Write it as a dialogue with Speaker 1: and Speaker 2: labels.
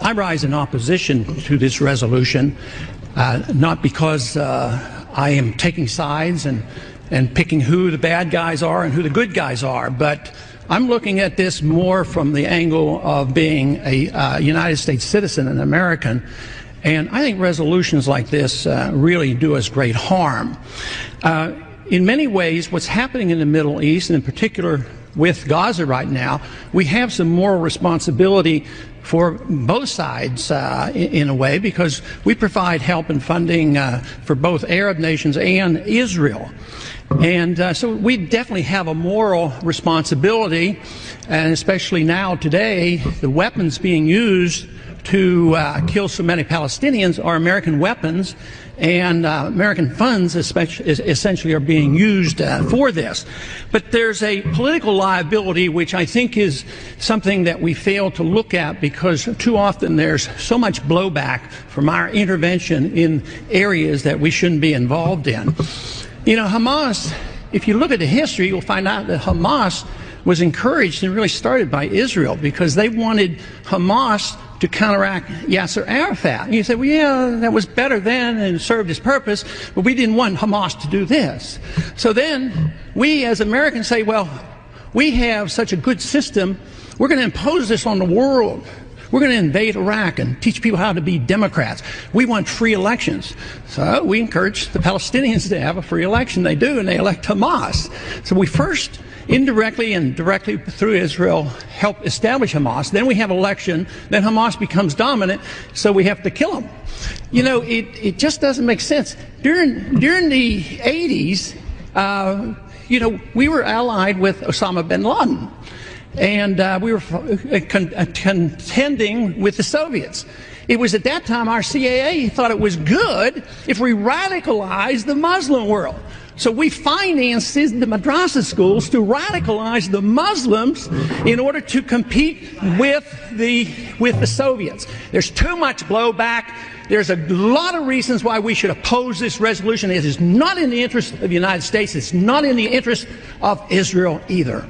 Speaker 1: I rise in opposition to this resolution, not because I am taking sides and picking who the bad guys are and who the good guys are, but I'm looking at this more from the angle of being a United States citizen, an American, and I think resolutions like this really do us great harm. In many ways, what's happening in the Middle East, and in particular with Gaza right now, we have some moral responsibility for both sides in a way, because we provide help and funding for both Arab nations and Israel. And so we definitely have a moral responsibility, and especially now today, the weapons being used to kill so many Palestinians are American weapons, and American funds essentially are being used for this. But there's a political liability which I think is something that we fail to look at, because too often there's so much blowback from our intervention in areas that we shouldn't be involved in. You know, Hamas, if you look at the history, you'll find out that Hamas was encouraged and really started by Israel, because they wanted Hamas to counteract Yasser Arafat. And you say, well, yeah, that was better then and served its purpose, but we didn't want Hamas to do this. So then we as Americans say, well, we have such a good system, we're going to impose this on the world. We're going to invade Iraq and teach people how to be Democrats. We want free elections. So we encourage the Palestinians to have a free election. They do, and they elect Hamas. So we first, indirectly and directly through Israel, help establish Hamas. Then we have election. Then Hamas becomes dominant, so we have to kill them. You know, it just doesn't make sense. During the 80s, you know, we were allied with Osama bin Laden. And we were contending with the Soviets. It was at that time our CIA thought it was good if we radicalized the Muslim world. So we financed the madrasa schools to radicalize the Muslims in order to compete with the Soviets. There's too much blowback. There's a lot of reasons why we should oppose this resolution. It is not in the interest of the United States. It's not in the interest of Israel either.